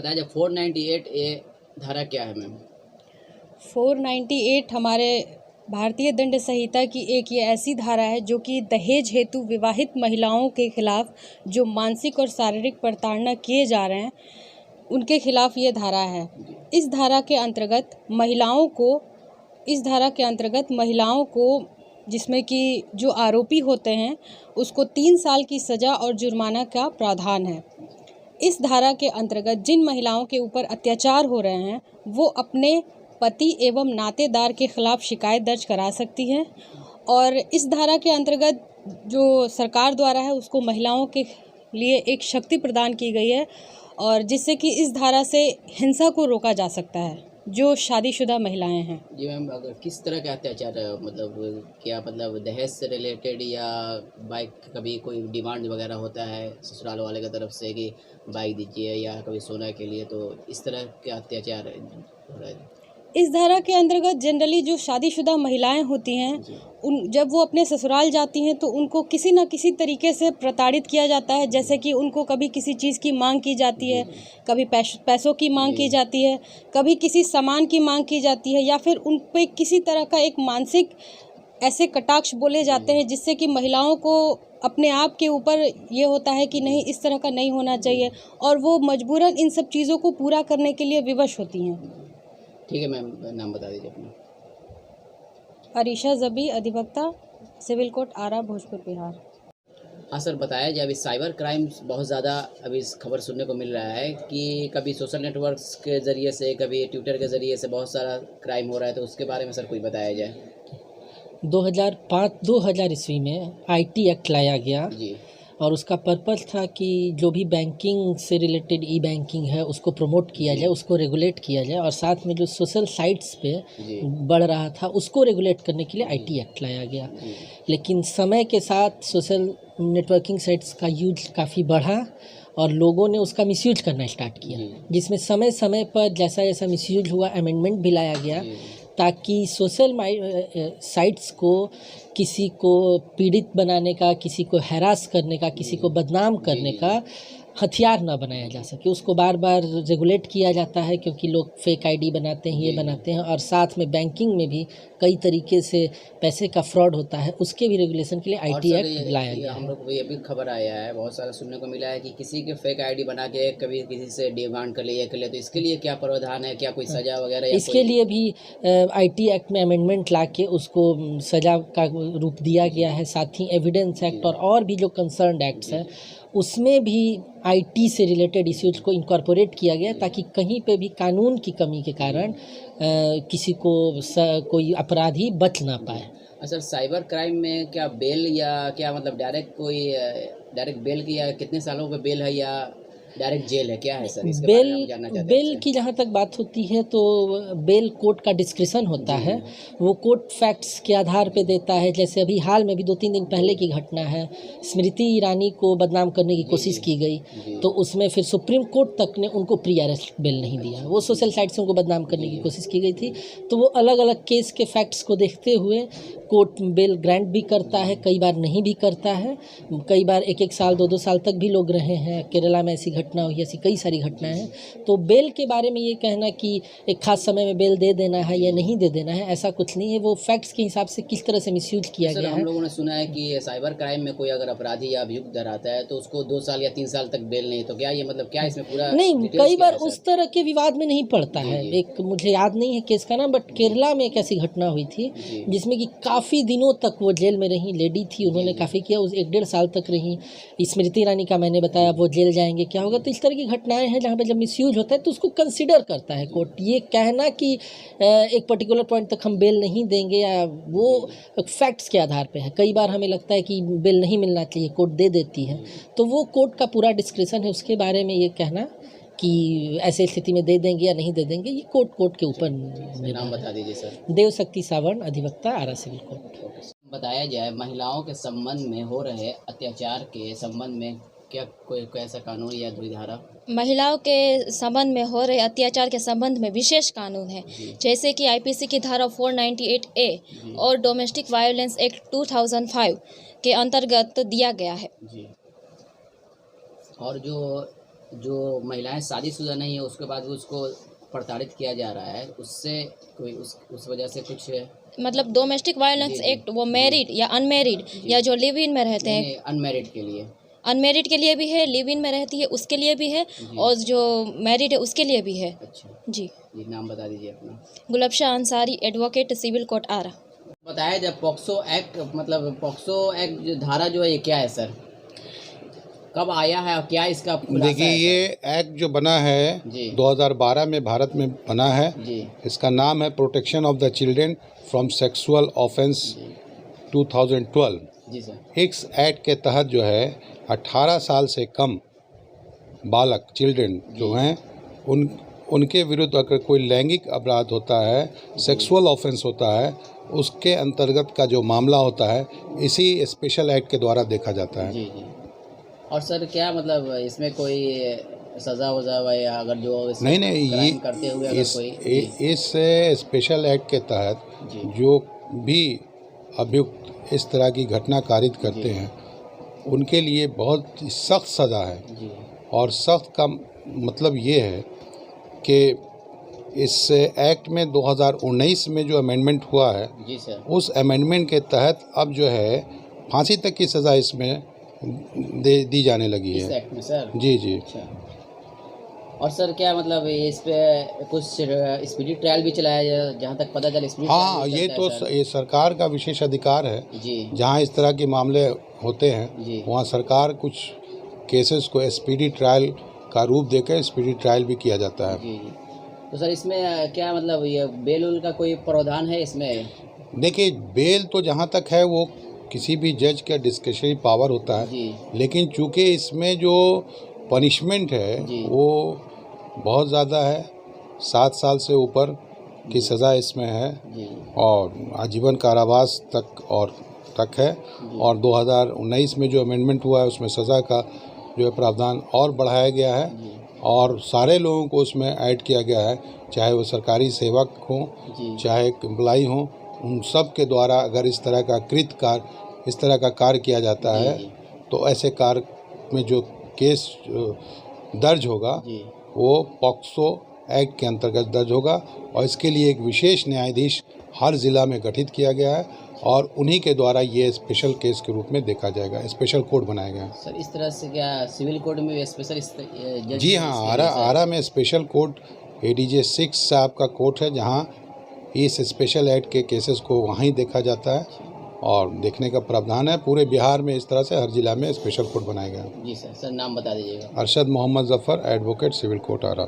बताया जाए 498 ए धारा क्या है मैम? 498 हमारे भारतीय दंड संहिता की एक ये ऐसी धारा है जो कि दहेज हेतु विवाहित महिलाओं के खिलाफ जो मानसिक और शारीरिक प्रताड़ना किए जा रहे हैं उनके खिलाफ ये धारा है। इस धारा के अंतर्गत महिलाओं को जिसमें कि जो आरोपी होते हैं उसको 3 साल की सज़ा और जुर्माना का प्रावधान है। इस धारा के अंतर्गत जिन महिलाओं के ऊपर अत्याचार हो रहे हैं वो अपने पति एवं नातेदार के खिलाफ शिकायत दर्ज करा सकती हैं और इस धारा के अंतर्गत जो सरकार द्वारा है उसको महिलाओं के लिए एक शक्ति प्रदान की गई है और जिससे कि इस धारा से हिंसा को रोका जा सकता है जो शादीशुदा महिलाएं हैं। जी मैम, अगर किस तरह का अत्याचार है, मतलब क्या मतलब दहेज से रिलेटेड या बाइक कभी कोई डिमांड वगैरह होता है ससुराल वाले की तरफ से कि बाइक दीजिए या कभी सोना के लिए, तो इस तरह के अत्याचार हो रहा है? इस धारा के अंतर्गत जनरली जो शादीशुदा महिलाएं होती हैं जब वो अपने ससुराल जाती हैं तो उनको किसी न किसी तरीके से प्रताड़ित किया जाता है। जैसे कि उनको कभी किसी चीज़ की मांग की जाती है, कभी पैसों की मांग की जाती है, कभी किसी सामान की मांग की जाती है या फिर उन पे किसी तरह का एक मानसिक ऐसे कटाक्ष बोले जाते हैं जिससे कि महिलाओं को अपने आप के ऊपर ये होता है कि नहीं, इस तरह का नहीं होना चाहिए और वो मजबूरन इन सब चीज़ों को पूरा करने के लिए विवश होती हैं। ठीक है मैम, नाम बता दीजिए अपना। अरीशा जबी, अधिवक्ता, सिविल कोर्ट, आरा, भोजपुर, बिहार। हाँ सर, बताया जाए अभी साइबर क्राइम्स बहुत ज़्यादा अभी खबर सुनने को मिल रहा है कि कभी सोशल नेटवर्क्स के ज़रिए से, कभी ट्विटर के ज़रिए से बहुत सारा क्राइम हो रहा है, तो उसके बारे में सर कुछ बताया जाए। 2000 ईस्वी में आईटी एक्ट लाया गया जी। और उसका पर्पस था कि जो भी बैंकिंग से रिलेटेड ई बैंकिंग है उसको प्रमोट किया जाए, उसको रेगुलेट किया जाए और साथ में जो सोशल साइट्स पे बढ़ रहा था उसको रेगुलेट करने के लिए आईटी एक्ट लाया गया। लेकिन समय के साथ सोशल नेटवर्किंग साइट्स का यूज काफ़ी बढ़ा और लोगों ने उसका मिसयूज करना स्टार्ट किया, जिसमें समय समय पर जैसा जैसा मिसयूज हुआ अमेंडमेंट भी लाया गया ताकि सोशल साइट्स को किसी को पीड़ित बनाने का, किसी को हैरास करने का, किसी को बदनाम करने का हथियार ना बनाया जा सके। उसको बार बार रेगुलेट किया जाता है क्योंकि लोग फेक आईडी बनाते हैं, ये बनाते हैं और साथ में बैंकिंग में भी कई तरीके से पैसे का फ्रॉड होता है, उसके भी रेगुलेशन के लिए आईटी एक्ट लाया गया है। हम लोग को ये भी खबर आया है, बहुत सारा सुनने को मिला है कि किसी के फेक आईडी बना के कभी किसी से डिमांड कर ले, ये कर ले, तो इसके लिए क्या प्रावधान है, क्या कोई सजा वगैरह? इसके लिए भी आईटी एक्ट में अमेंडमेंट ला के उसको सजा का रूप दिया गया है। साथ ही एविडेंस एक्ट और भी जो कंसर्न्ड एक्ट्स हैं उसमें भी आईटी से रिलेटेड इश्यूज को इनकॉर्पोरेट किया गया ताकि कहीं पे भी कानून की कमी के कारण किसी को कोई अपराधी बच ना पाए। सर, साइबर क्राइम में क्या बेल या क्या मतलब डायरेक्ट बेल की या कितने सालों का बेल है या डायरेक्ट जेल है, क्या है सर? इसके बारे में हम जानना चाहते हैं। बेल की जहाँ तक बात होती है तो बेल कोर्ट का डिस्क्रिशन होता है, वो कोर्ट फैक्ट्स के आधार पे देता है। जैसे अभी हाल में भी 2-3 दिन पहले की घटना है, स्मृति ईरानी को बदनाम करने की कोशिश की गई तो उसमें फिर सुप्रीम कोर्ट तक ने उनको प्री अरेस्ट बेल नहीं दिया। वो सोशल साइट से उनको बदनाम करने की कोशिश की गई थी, तो वो अलग अलग केस के फैक्ट्स को देखते हुए कोर्ट बेल ग्रांट भी करता है, कई बार नहीं भी करता है। कई बार 1-1 साल 2-2 साल तक भी लोग रहे हैं। केरला में ऐसी घटना हुई, ऐसी कई सारी घटनाएं हैं। तो बेल के बारे में ये कहना कि एक खास समय में बेल दे देना है या नहीं दे देना है, ऐसा कुछ नहीं है। वो फैक्ट्स के हिसाब से किस तरह से मिसयूज किया गया है। हम लोगों ने सुना है कि साइबर क्राइम में कोई अगर अपराधी या अभियुक्त डराता है तो उसको 2 साल या 3 साल तक बेल नहीं, तो क्या ये मतलब क्या इसमें पूरा नहीं, कई बार उस तरह के विवाद में नहीं पड़ता है। एक मुझे याद नहीं है केस का नाम, बट केरला में एक ऐसी घटना हुई थी जिसमें कि काफ़ी दिनों तक वो जेल में रही, लेडी थी, उन्होंने काफ़ी किया, उस 1-1.5 साल तक रही। स्मृति ईरानी का मैंने बताया वो जेल जाएंगे, क्या होगा। तो इस तरह की घटनाएं हैं जहाँ पे जब मिसयूज होता है तो उसको कंसिडर करता है कोर्ट। ये कहना कि एक पर्टिकुलर पॉइंट तक हम बेल नहीं देंगे या वो फैक्ट्स के आधार पे है। कई बार हमें लगता है कि बेल नहीं मिलना चाहिए, कोर्ट दे देती है, तो वो कोर्ट का पूरा डिस्क्रिशन है। उसके बारे में ये कहना कि ऐसे स्थिति में दे देंगे या नहीं दे देंगे, ये कोर्ट के ऊपर। नाम बता दीजिए सर। देवशक्ति सावर्ण, अधिवक्ता, आरा सिविल कोर्ट। बताया जाए महिलाओं के संबंध में हो रहे अत्याचार के संबंध में क्या कोई ऐसा कानून या कोई धारा? महिलाओं के संबंध में हो रहे अत्याचार के संबंध में विशेष कानून है, जैसे कि आईपीसी की धारा 498A और डोमेस्टिक वायलेंस एक्ट 2005 के अंतर्गत दिया गया है। और जो जो महिलाएं शादीशुदा नहीं है उसके बाद भी उसको प्रताड़ित किया जा रहा है, उससे कोई उस वजह से कुछ मतलब डोमेस्टिक वायलेंस जी, जी, एक्ट वो मैरिड या अनमेरिड या जो लिव इन में रहते हैं, अनमैरिड के लिए अनमेरिड के लिए भी है, लिव इन में रहती है उसके लिए भी है, जी। और जो मैरिड है उसके लिए भी है। अच्छा जी। जी, नाम बता दीजिए अपना। गुलबशा अंसारी, एडवोकेट, सिविल कोर्ट आरा। बताया जब पॉक्सो एक्ट मतलब पॉक्सो एक्ट जो धारा जो है ये क्या है सर, कब आया है और क्या इसका खुलासा देखिए है ये एक्ट जो बना है जी। 2012 में भारत में बना है। जी इसका नाम है protection of the children from sexual offence 2012। जी सर। इस एक्ट के तहत जो है 18 साल से कम बालक चिल्ड्रन जो हैं उनके विरुद्ध अगर कोई लैंगिक अपराध होता है, सेक्सुअल ऑफेंस होता है, उसके अंतर्गत का जो मामला होता है इसी स्पेशल एक्ट के द्वारा देखा जाता है। जी जी। और सर क्या मतलब इसमें कोई सज़ा वज़ा या अगर जो नहीं क्राइम करते हुए अगर कोई इस स्पेशल एक्ट के तहत जी। जो भी अभियुक्त इस तरह की घटना कारित करते हैं उनके लिए बहुत सख्त सज़ा है। जी और सख्त का मतलब ये है कि इस एक्ट में 2019 में जो अमेंडमेंट हुआ है जी सर। उस अमेंडमेंट के तहत अब जो है फांसी तक की सज़ा इसमें दी जाने लगी इस है। एक्ट में सर। जी जी। अच्छा। और सर क्या मतलब इस पे कुछ स्पीडी ट्रायल भी चलाया जाए, जहाँ तक पता चले स्पीडी हाँ, ट्रायल भी ये चलता तो है सर? ये सरकार का विशेष अधिकार है। जी जहाँ इस तरह के मामले होते हैं जी। वहाँ सरकार कुछ केसेस को स्पीडी ट्रायल का रूप देकर स्पीडी ट्रायल भी किया जाता है। जी जी। तो सर इसमें क्या मतलब ये बेल उल का कोई प्रावधान है इसमें? देखिए बेल तो जहाँ तक है वो किसी भी जज का डिस्क्रिशनरी पावर होता है, जी लेकिन चूंकि इसमें जो पनिशमेंट है जी। वो बहुत ज़्यादा है, 7 साल से ऊपर की सज़ा इसमें है जी और आजीवन कारावास तक है। और 2019 में जो अमेंडमेंट हुआ है उसमें सज़ा का जो है प्रावधान और बढ़ाया गया है जी और सारे लोगों को उसमें ऐड किया गया है, चाहे वो सरकारी सेवक हों जी चाहे एम्प्लॉई हों, उन सब के द्वारा अगर इस तरह का इस तरह का कार्य किया जाता जी, है जी। तो ऐसे कार्य में जो केस दर्ज होगा जी वो पॉक्सो एक्ट के अंतर्गत दर्ज होगा और इसके लिए एक विशेष न्यायाधीश हर ज़िला में गठित किया गया है और उन्हीं के द्वारा ये स्पेशल केस के रूप में देखा जाएगा, स्पेशल कोर्ट बनाया गया है। सर इस तरह से क्या सिविल कोर्ट में भी स्पेशल जज? जी हाँ, आरा में स्पेशल कोर्ट ADJ 6 साहब का कोर्ट है जहाँ इस स्पेशल एक्ट के केसेस को वहीं देखा जाता है और देखने का प्रावधान है। पूरे बिहार में इस तरह से हर जिला में स्पेशल कोर्ट बनाया गया है। जी सर। सर नाम बता दीजिएगा। Arshad Mohammad Zafar, advocate, civil court आरा।